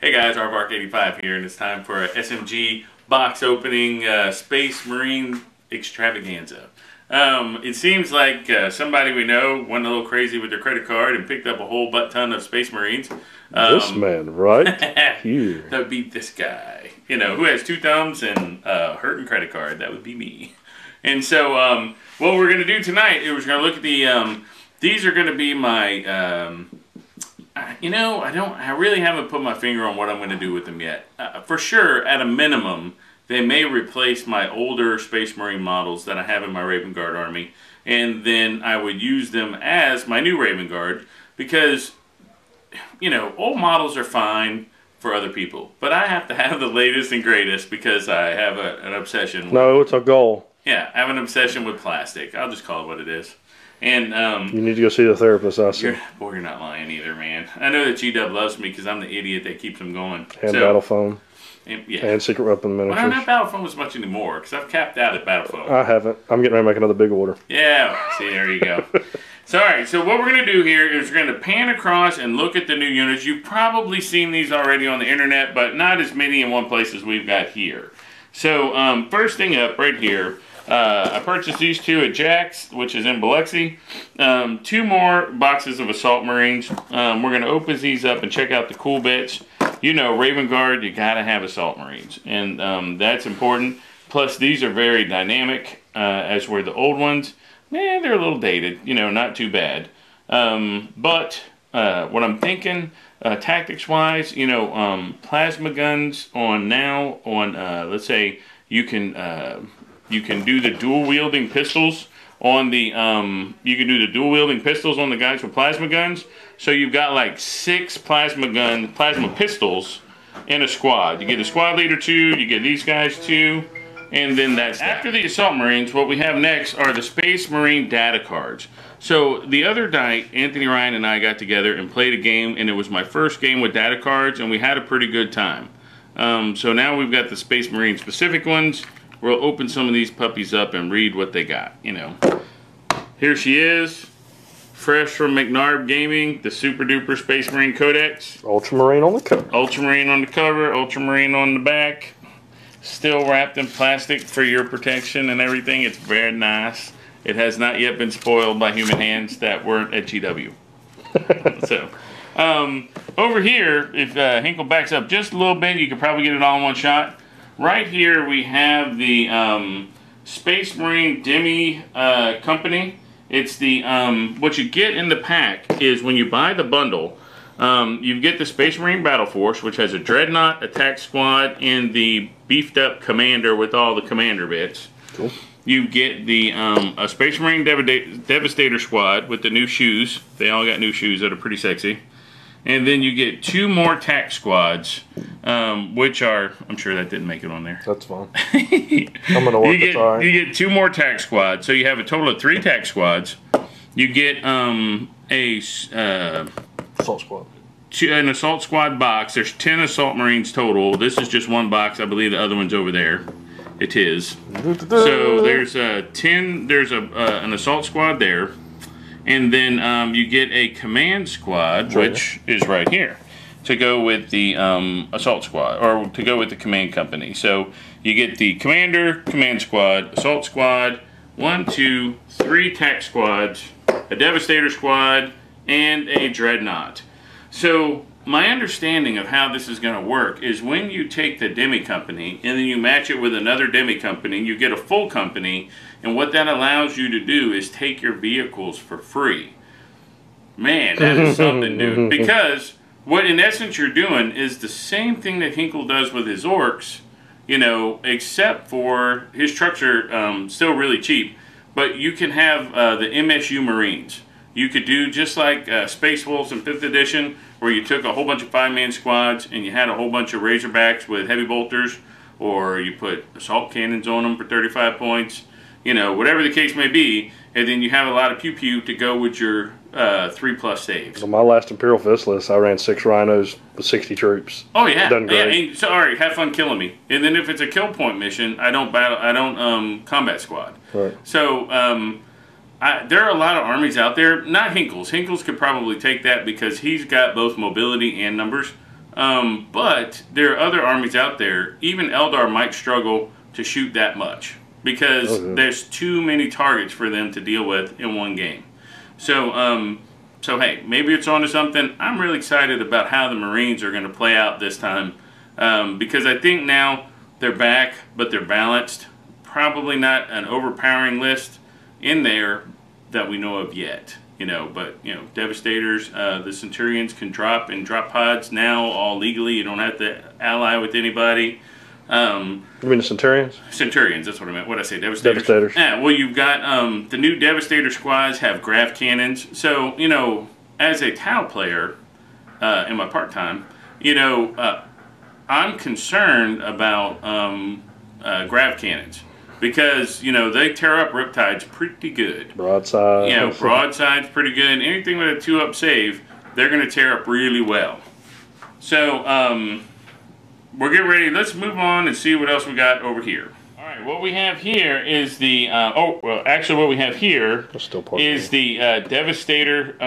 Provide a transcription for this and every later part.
Hey guys, Arvark85 here, and it's time for a SMG box opening Space Marine extravaganza. It seems like somebody we know went a little crazy with their credit card and picked up a whole butt-ton of Space Marines. This man right here. That would be this guy, you know, who has two thumbs and a hurting credit card. That would be me. And so what we're going to do tonight is we're going to look at the, these are going to be my... you know, I really haven't put my finger on what I'm going to do with them yet. For sure, at a minimum, they may replace my older Space Marine models that I have in my Raven Guard army. And then I would use them as my new Raven Guard because, you know, old models are fine for other people. But I have to have the latest and greatest because I have an obsession with... No, it's a goal. Yeah, I have an obsession with plastic. I'll just call it what it is. And you need to go see the therapist, I see. Boy, you're not lying either, man. I know that G-Dub loves me because I'm the idiot that keeps him going. And Battle Phone. Yeah. And Secret Weapon Miniatures. Well, not Battle Phone as much anymore because I've capped out at Battle Phone. I haven't. I'm getting ready to make another big order. Yeah, see, there you go. So, alright, so what we're going to do here is we're going to pan across and look at the new units. You've probably seen these already on the internet, but not as many in one place as we've got here. So, first thing up right here, I purchased these two at Jack's, which is in Biloxi. Two more boxes of Assault Marines. We're going to open these up and check out the cool bits. You know, Raven Guard, you got to have Assault Marines. And that's important. Plus, these are very dynamic, as were the old ones. Man, they're a little dated. You know, not too bad. But what I'm thinking, tactics-wise, you know, plasma guns on let's say, you can do the dual-wielding pistols on the, the guys with plasma guns. So you've got like 6 plasma pistols in a squad. You get a squad leader 2, you get these guys 2, and then that's that. After the Assault Marines, what we have next are the Space Marine data cards. So the other night, Anthony Ryan and I got together and played a game, and it was my first game with data cards, and we had a pretty good time. So now we've got the Space Marine specific ones. We'll open some of these puppies up and read what they got, you know. Here she is, fresh from McNarb Gaming, the Super Duper Space Marine Codex. Ultramarine on the cover. Ultramarine on the cover, Ultramarine on the back. Still wrapped in plastic for your protection and everything. It's very nice. It has not yet been spoiled by human hands that weren't at GW. So, over here, if Hinkel backs up just a little bit, you could probably get it all in one shot. Right here we have the Space Marine Demi company. It's the what you get in the pack is when you buy the bundle, you get the Space Marine Battle Force, which has a Dreadnought, Attack Squad, and the beefed up commander with all the commander bits. Cool. You get the a Space Marine Devastator squad with the new shoes. They all got new shoes that are pretty sexy. And then you get 2 more tac squads, which are, I'm sure that didn't make it on there. That's fine. I'm going to work it all right. You get 2 more tac squads, so you have a total of 3 tac squads. You get Assault Squad. An Assault Squad box. There's 10 Assault Marines total. This is just one box. I believe the other one's over there. It is. So there's 10. There's an Assault Squad there. And then you get a Command Squad, which is right here, to go with the Assault Squad, or to go with the Command Company. So you get the Commander, Command Squad, Assault Squad, 1, 2, 3 Tac Squads, a Devastator Squad, and a Dreadnought. So my understanding of how this is going to work is when you take the Demi Company and then you match it with another Demi Company, you get a full company, and what that allows you to do is take your vehicles for free. Man, that is something, dude. Because what in essence you're doing is the same thing that Hinkel does with his orcs, you know, except for his trucks are still really cheap, but you can have the MSU Marines. You could do just like Space Wolves in 5th edition, where you took a whole bunch of 5-man squads and you had a whole bunch of Razorbacks with heavy bolters, or you put assault cannons on them for 35 points, you know, whatever the case may be, and then you have a lot of pew-pew to go with your 3+ saves. On my last Imperial Fist list, I ran 6 Rhinos with 60 troops. Oh yeah, Done great. Yeah. So all right, have fun killing me. And then if it's a kill point mission, I don't combat squad. Right. So there are a lot of armies out there. Not Hinkel's. Hinkel's could probably take that because he's got both mobility and numbers. But there are other armies out there. Even Eldar might struggle to shoot that much because there's too many targets for them to deal with in one game. So, hey, maybe it's on to something. I'm really excited about how the Marines are going to play out this time because I think now they're back, but they're balanced. Probably not an overpowering list in there that we know of yet. But Devastators, the Centurions can drop in drop pods now all legally. You don't have to ally with anybody. You mean the Centurions? Centurions, that's what I meant. What did I say? Devastators? Devastators. Yeah, well, you've got the new Devastator squads have grav cannons. So, as a Tau player in my part-time, I'm concerned about grav cannons. Because, they tear up riptides pretty good. Broadside. Broadside's pretty good. Anything with a 2-up save, they're going to tear up really well. So, we're getting ready. Let's move on and see what else we got over here. All right, what we have here is the, what we have here is the Devastator.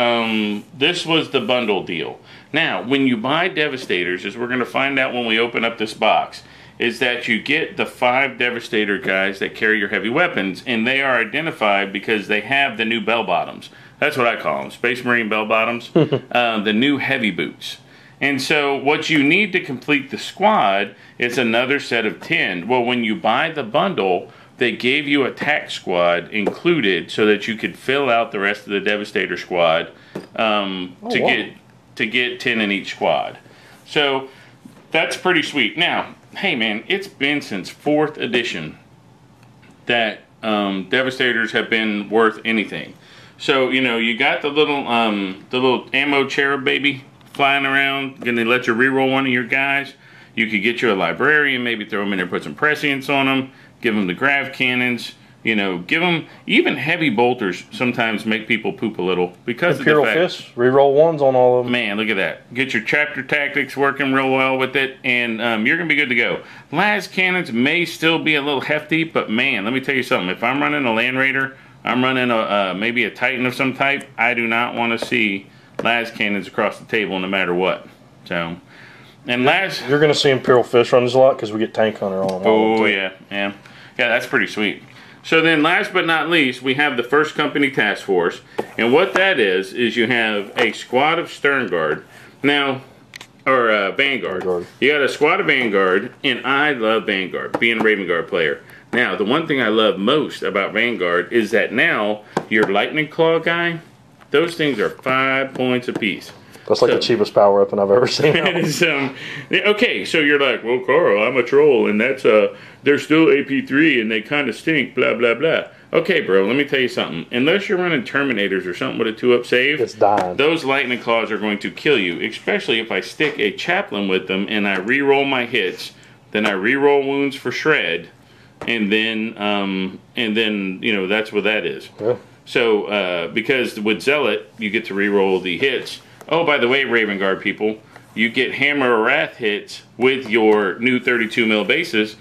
This was the bundle deal. Now, when you buy Devastators, as we're going to find out when we open up this box, is that you get the 5 Devastator guys that carry your heavy weapons, and they are identified because they have the new bell bottoms. That's what I call them, Space Marine bell bottoms, the new heavy boots. And so what you need to complete the squad is another set of 10. Well, when you buy the bundle, they gave you a tac squad included so that you could fill out the rest of the Devastator squad to get 10 in each squad. So that's pretty sweet. Now, hey man, it's been since 4th edition that Devastators have been worth anything. So you got the little ammo cherub baby flying around, gonna let you reroll one of your guys. You could get you a librarian, maybe throw them in there, put some prescience on them, give them the grav cannons. Give them even heavy bolters. Sometimes make people poop a little because Imperial of the fact. Fists, reroll 1s on all of them. Man, look at that. Get your chapter tactics working real well with it, and you're going to be good to go. Las cannons may still be a little hefty, but man, let me tell you something. If I'm running a Land Raider, I'm running maybe a Titan of some type, I do not want to see las cannons across the table no matter what. So, and you're going to see Imperial Fist runs a lot because we get Tank Hunter on them. Oh, yeah. Yeah, that's pretty sweet. So then last but not least, we have the First Company Task Force. And what that is you have a squad of Stern Guard. Now, or Vanguard. You got a squad of Vanguard, and I love Vanguard, being a Raven Guard player. Now, the one thing I love most about Vanguard is that now your Lightning Claw guy, those things are 5 points apiece. That's like the cheapest power weapon I've ever seen. That is, okay, so you're like, well, Carl, I'm a troll, and that's they're still AP3, and they kind of stink, blah, blah, blah. Okay, bro, let me tell you something. Unless you're running Terminators or something with a 2-up save, it's dying. Those Lightning Claws are going to kill you, especially if I stick a Chaplain with them, and I re-roll my hits, then I re-roll wounds for shred, and then that's what that is. Yeah. So, because with Zealot, you get to re-roll the hits. Oh, by the way, Raven Guard people, you get Hammer of Wrath hits with your new 32 mil bases.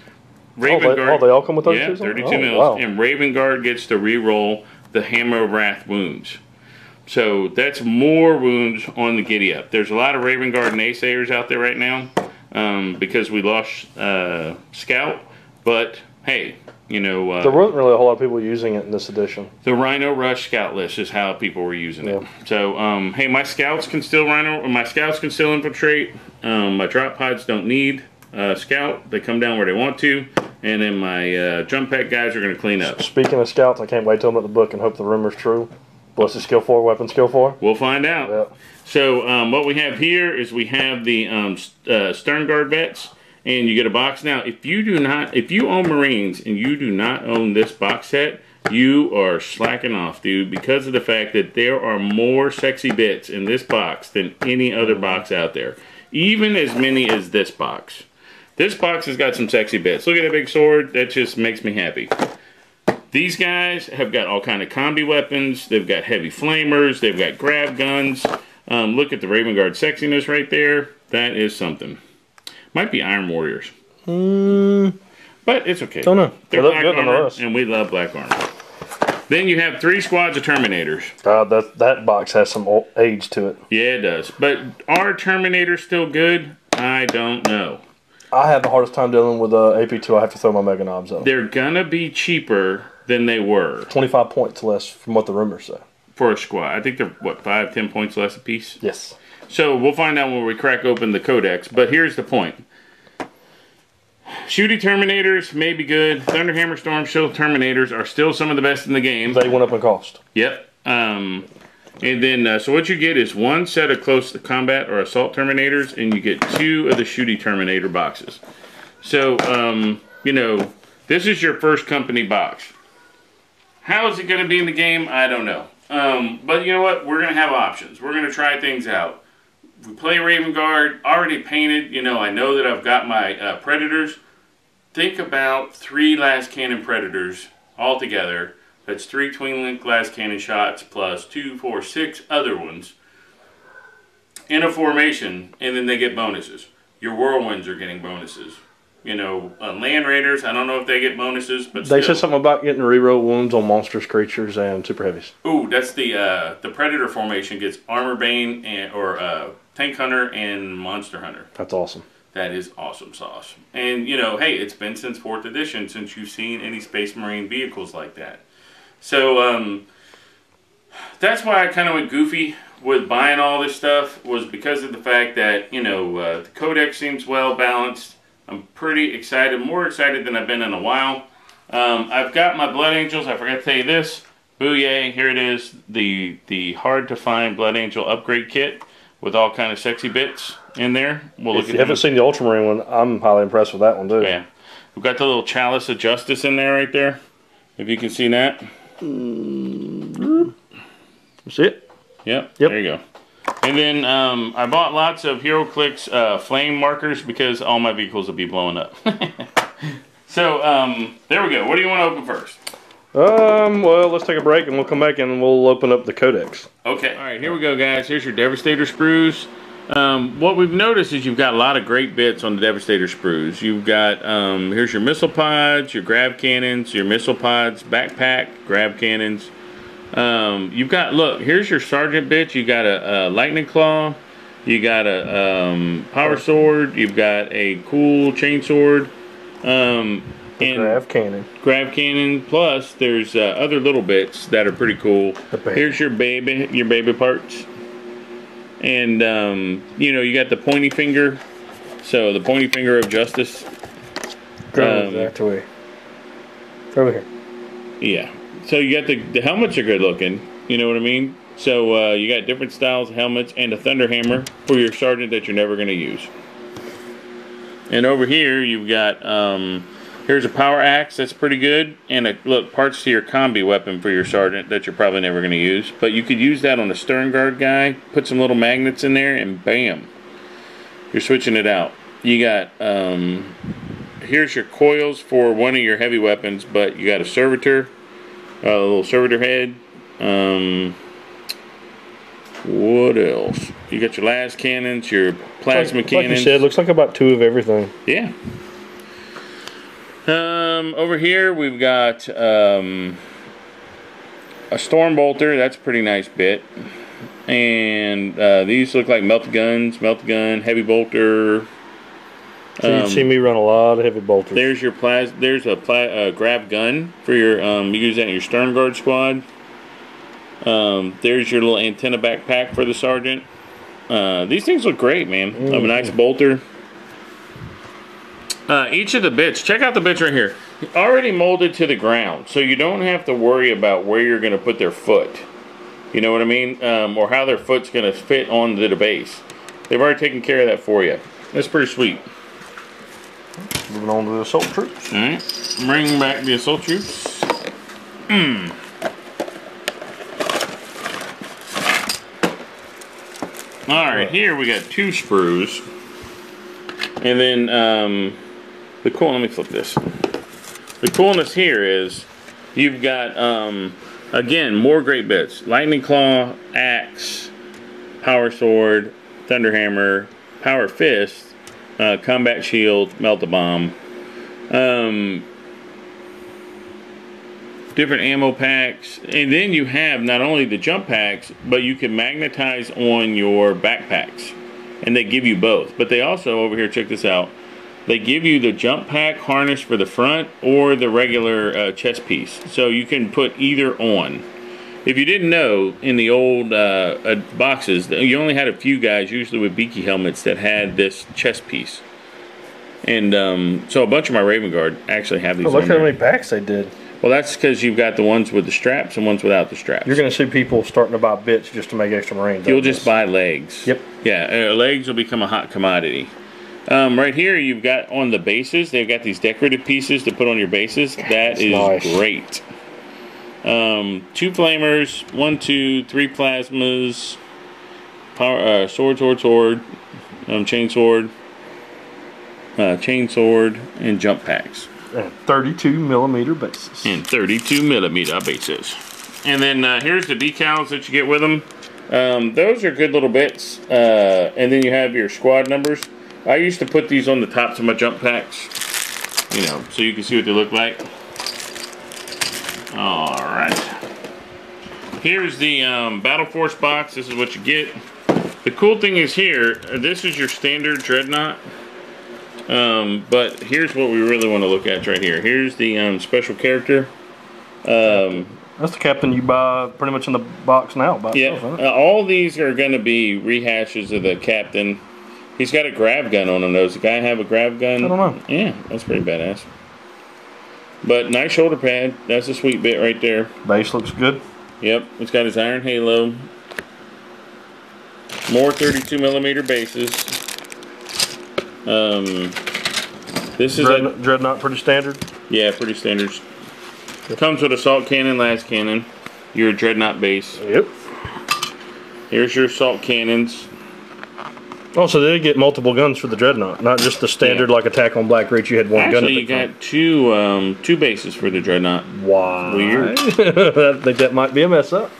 Raven Guard, they all come with 32 Yeah, 32 mils. Wow. And Raven Guard gets to re-roll the Hammer of Wrath wounds. So that's more wounds on the giddy up. There's a lot of Raven Guard naysayers out there right now because we lost Scout. But hey, there wasn't really a whole lot of people using it in this edition. The Rhino Rush Scout list is how people were using it. So hey, my Scouts can still infiltrate. My drop pods don't need Scout. They come down where they want to, and then my jump pack guys are going to clean up. Speaking of Scouts, I can't wait till I'm at the book and hope the rumor's true. What's the skill 4, weapon skill 4? We'll find out. Yep. So what we have here is we have the Stern Guard vets, and you get a box. Now, if you own Marines and you do not own this box set, you are slacking off, dude, because of the fact that there are more sexy bits in this box than any other box out there. Even as many as this box. This box has got some sexy bits. Look at that big sword. That just makes me happy. These guys have got all kind of combi weapons. They've got heavy flamers. They've got grab guns. Look at the Raven Guard sexiness right there. That is something. Might be Iron Warriors. But it's okay. Don't know. They're black armor, and we love black armor. Then you have 3 squads of Terminators. That box has some age to it. Yeah, it does. But our Terminator's still good. I don't know. I have the hardest time dealing with AP2. I have to throw my Mega Knobs though. They're gonna be cheaper than they were. 25 points less from what the rumors say. For a squad. I think they're, what, 5-10 points less a piece? Yes. So we'll find out when we crack open the codex. But here's the point. Shooty Terminators may be good. Thunderhammer Storm Shield Terminators are still some of the best in the game. They went up in cost. Yep. And then, so what you get is one set of close to combat or assault Terminators, and you get 2 of the Shooty Terminator boxes. So, you know, this is your first company box. How is it going to be in the game? I don't know. But you know what? We're going to have options. We're going to try things out. If we play Raven Guard, already painted, you know, I know that I've got my Predators. Think about 3 Las Cannon Predators all together. That's 3 twin-link glass cannon shots plus 2, 4, 6 other ones in a formation, and then they get bonuses. Your Whirlwinds are getting bonuses. You know, Land Raiders, I don't know if they get bonuses, but they said something about getting reroll wounds on monstrous creatures and super heavies. Ooh, that's the Predator formation gets Armor Bane and, or Tank Hunter and Monster Hunter. That's awesome. That is awesome sauce. And, you know, hey, it's been since 4th edition since you've seen any Space Marine vehicles like that. So, that's why I kind of went goofy with buying all this stuff, was because of the fact that, you know, the Codex seems well balanced. I'm pretty excited, more excited than I've been in a while. I've got my Blood Angels. I forgot to tell you this. Booyah, here it is. The hard-to-find Blood Angel upgrade kit with all kind of sexy bits in there. We'll If you haven't seen the Ultramarine one, I'm highly impressed with that one, too. Yeah. We've got the little Chalice of Justice in there right there. If you can see that. See it? Yep. There you go. And then I bought lots of HeroClix flame markers because all my vehicles will be blowing up. So, there we go. What do you want to open first? Well, let's take a break and we'll come back and we'll open up the Codex. Okay. All right, here we go, guys. Here's your Devastator sprues. What we've noticed is you've got a lot of great bits on the Devastator sprues. You've got, here's your missile pods, your grav cannons, your missile pods, backpack, grav cannons. You've got, look, here's your sergeant bit. You got a lightning claw, you got a power sword, you've got a cool chain sword, and grav cannon. Plus there's other little bits that are pretty cool. Here's your baby parts, and you know, you got the pointy finger. So the pointy finger of justice. Over here. Yeah. So you got the helmets are good looking, you know what I mean? So you got different styles of helmets and a Thunderhammer for your sergeant that you're never going to use. And over here you've got, here's a power axe that's pretty good, and look, parts to your combi weapon for your sergeant that you're probably never going to use. But you could use that on a stern guard guy, put some little magnets in there, and bam, you're switching it out. You got, here's your coils for one of your heavy weapons, but you got a servitor. A little servitor head. What else? You got your las cannons, your plasma cannons. Like you said, looks like about 2 of everything. Yeah. Over here we've got a storm bolter. That's a pretty nice bit. And these look like melt gun, heavy bolter. So you'd see me run a lot of heavy bolters. There's your there's a grav gun for your you use that in your stern guard squad. There's your little antenna backpack for the sergeant. These things look great, man. A nice bolter. Each of the bits, check out the bits right here. Already molded to the ground, so you don't have to worry about where you're going to put their foot. You know what I mean? Or how their foot's going to fit onto the base. They've already taken care of that for you. That's pretty sweet. Moving on to the assault troops. Alright, bring back the assault troops. Alright, here we got 2 sprues. And then, let me flip this. The coolness here is, you've got, again, more great bits. Lightning Claw, Axe, Power Sword, Thunderhammer, Power Fist, Combat Shield, Melt-A-Bomb, different ammo packs, and then you have not only the jump packs, but you can magnetize on your backpacks. and they give you both. But they also, over here, check this out. They give you the jump pack harness for the front or the regular chest piece. So you can put either on. If you didn't know, in the old boxes, you only had a few guys, usually with beaky helmets, that had this chest piece. And so a bunch of my Raven Guard actually have these. Oh, look how many packs they did. Well, that's because you've got the ones with the straps and ones without the straps. You're going to see people starting to buy bits just to make extra Marines. You'll just buy legs. Yep. Yeah, legs will become a hot commodity. Right here, you've got on the bases, they've got these decorative pieces to put on your bases. That is nice. Great. 2 flamers, 1, 2, 3 plasmas, power, sword, chainsword, and jump packs. And 32mm bases. And 32mm bases. And then here's the decals that you get with them. Those are good little bits. And then you have your squad numbers. I used to put these on the tops of my jump packs, you know, so you can see what they look like. Alright. Here's the Battle Force box. This is what you get. The cool thing is here, this is your standard Dreadnought. But here's what we really want to look at right here. Here's the special character. That's the captain you buy pretty much in the box now. Yeah, all these are going to be rehashes of the captain. He's got a grab gun on him. Does the guy have a grab gun? I don't know. Yeah, that's pretty badass. But nice shoulder pad. That's a sweet bit right there. Base looks good. Yep, it's got his iron halo. More 32mm bases. This is Dreadnought pretty standard. Yeah, pretty standard. Comes with assault cannon, las cannon. Your Dreadnought base. Yep. Here's your assault cannons. Oh, so they get multiple guns for the Dreadnought, not just the standard like Attack on Black Reach. You had one gun. Actually, you got two bases for the Dreadnought. Why? Weird. I think that might be a mess up.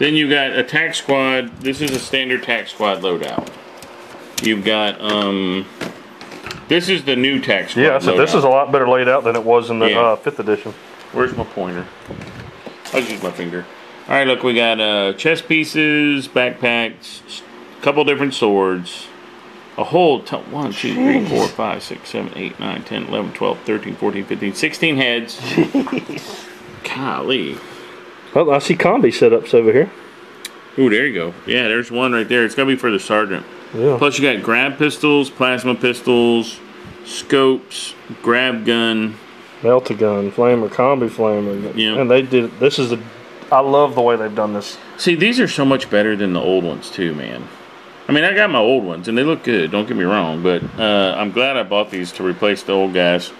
Then you got a tac squad. This is a standard tac squad loadout. You've got this is the new tac squad. Yeah, so this is a lot better laid out than it was in the 5th edition. Where's my pointer? I'll just use my finger. All right, look, we got chest pieces, backpacks. Couple different swords, a whole 1, 2, 3, 4, 5, 6, 7, 8, 9, 10, 11, 12, 13, 14, 15, 16 heads. Jeez. Golly. Well, I see combi setups over here. Ooh, there you go. Yeah, there's one right there. It's going to be for the sergeant. Yeah. Plus you got grab pistols, plasma pistols, scopes, grab gun. Melt-a-gun, flamer, combi flamer. Yeah. And they did, I love the way they've done this. See, these are so much better than the old ones too, man. I mean, I got my old ones, and they look good, don't get me wrong, but I'm glad I bought these to replace the old guys.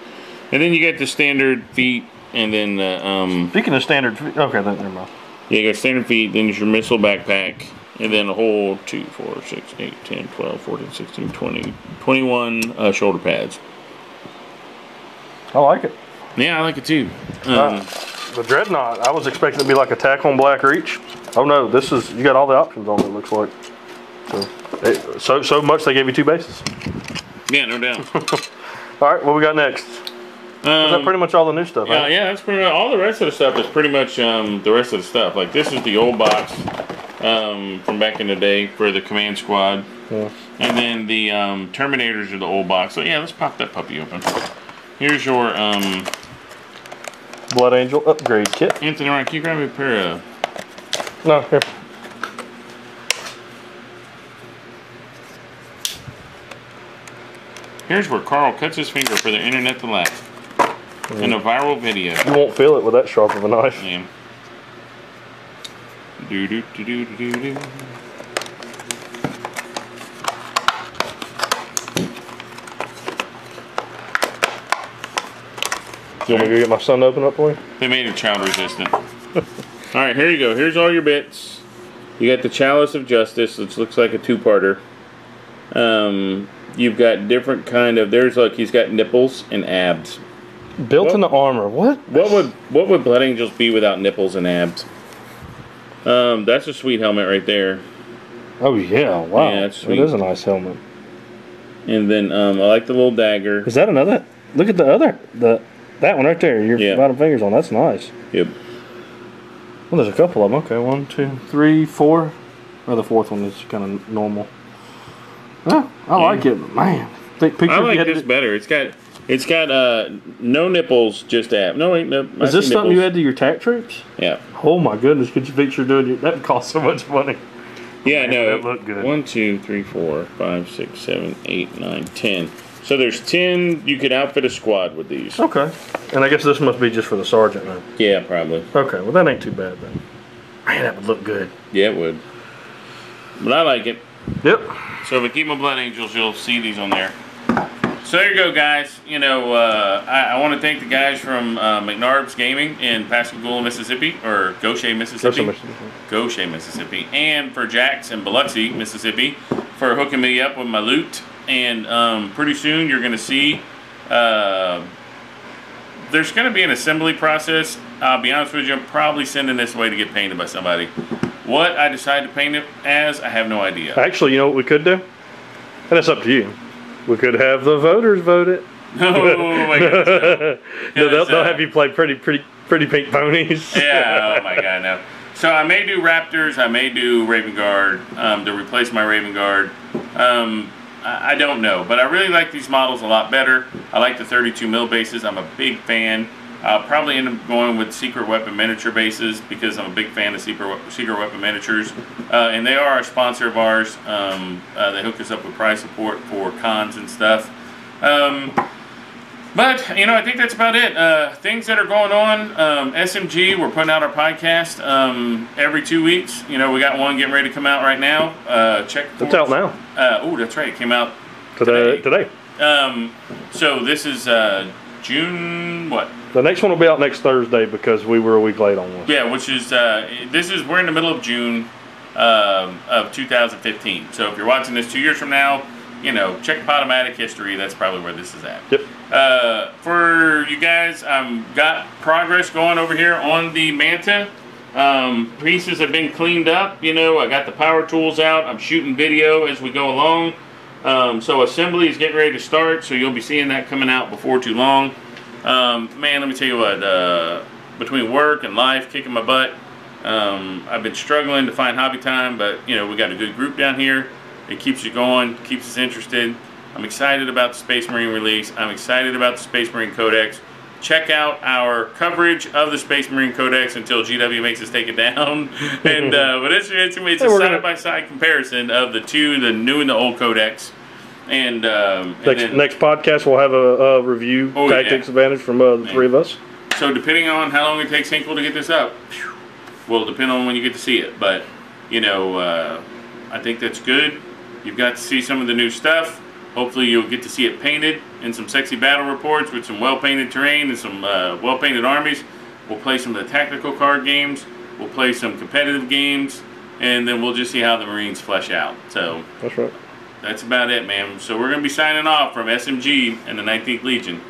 And then you get the standard feet, and then... Speaking of standard feet, okay, never mind. Yeah, you got standard feet, then there's your missile backpack, and then a whole 2, 4, 6, 8, 10, 12, 14, 16, 20, 21 shoulder pads. I like it. Yeah, I like it too. The Dreadnought, I was expecting it to be like Attack on Black Reach. Oh no, this is, you got all the options on it, looks like. So much they gave you 2 bases. Yeah, no doubt. Alright, what we got next? Is that pretty much all the new stuff? Yeah, yeah, that's pretty much, all the rest of the stuff is pretty much the rest of the stuff. Like this is the old box from back in the day for the command squad. Yeah. And then the Terminators are the old box. So yeah, let's pop that puppy open. Here's your Blood Angel upgrade kit. Anthony, Ryan, can you grab me a pair of... No, here. Here's where Carl cuts his finger for the internet to laugh. In a viral video. You won't feel it with that sharp of a knife. Yeah. Do do do do do do. You want me to go get my son to open up for you? They made it child resistant. Alright, here you go. Here's all your bits. You got the Chalice of Justice, which looks like a 2-parter. You've got different kind of, there's like, he's got nipples and abs. Built in the armor, what? What would Blood Angels be without nipples and abs? That's a sweet helmet right there. Oh yeah, wow. Yeah, that's sweet. That is a nice helmet. And then I like the little dagger. Is that another? Look at the other, that one right there. Your bottom finger's on. That's nice. Yep. Well, there's a couple of them. Okay, 1, 2, 3, 4. Oh, the 4th one is kind of normal. Yeah, I like it, but man, take pictures. I like this better. It's got no nipples, just ab. No, wait, no. Is this something you add to your TAC troops? Yeah. Oh my goodness, could you picture doing it? That would cost so much money. Yeah, man, no. That looked good. 1, 2, 3, 4, 5, 6, 7, 8, 9, 10. So there's 10. You could outfit a squad with these. Okay. And I guess this must be just for the sergeant then. Yeah, probably. Okay, well that ain't too bad then. Man, that would look good. Yeah, it would. But I like it. Yep. So if I keep my Blood Angels, you'll see these on there. So there you go, guys. You know, I want to thank the guys from McNarb's Gaming in Pascagoula, Mississippi, or Goshen, Mississippi. Goshen, Mississippi. And for Jax in Biloxi, Mississippi, for hooking me up with my loot. And pretty soon you're going to see there's going to be an assembly process. I'll be honest with you, I'm probably sending this away to get painted by somebody. What I decide to paint it as, I have no idea. Actually, you know what we could do? And that's up to you. We could have the voters vote it. Oh my goodness, no. No, they'll have you play pretty pink ponies. Yeah, oh my god, no. So I may do Raptors, I may do Raven Guard to replace my Raven Guard. I don't know, but I really like these models a lot better. I like the 32 mil bases. I'm a big fan. I'll probably end up going with secret weapon miniature bases because I'm a big fan of secret weapon miniatures. And they are a sponsor of ours. They hook us up with prize support for cons and stuff. But, you know, I think that's about it. Things that are going on, SMG, we're putting out our podcast every 2 weeks. You know, we got one getting ready to come out right now. Check. It's out now. Oh, that's right. It came out today. So this is June, what? The next one will be out next Thursday because we were a week late on one. Yeah, which is, we're in the middle of June of 2015. So if you're watching this 2 years from now, you know, check Podomatic history. That's probably where this is at. Yep. For you guys, got progress going over here on the Manta. Pieces have been cleaned up. You know, I got the power tools out. I'm shooting video as we go along. So assembly is getting ready to start. So you'll be seeing that coming out before too long. Man, let me tell you what. Between work and life, kicking my butt, I've been struggling to find hobby time. But you know, we got a good group down here. It keeps you going, keeps us interested. I'm excited about the Space Marine release. I'm excited about the Space Marine Codex. Check out our coverage of the Space Marine Codex until GW makes us take it down. And but it's a side-by-side comparison of the two, the new and the old Codex. And next podcast we'll have a review tactics advantage from the three of us. So depending on how long it takes Hinkel to get this up, will depend on when you get to see it. But you know, I think that's good. You've got to see some of the new stuff. Hopefully you'll get to see it painted in some sexy battle reports with some well-painted terrain and some well-painted armies. We'll play some of the tactical card games. We'll play some competitive games. And then we'll just see how the Marines flesh out. So that's right. That's about it, man. So we're going to be signing off from SMG and the 19th Legion.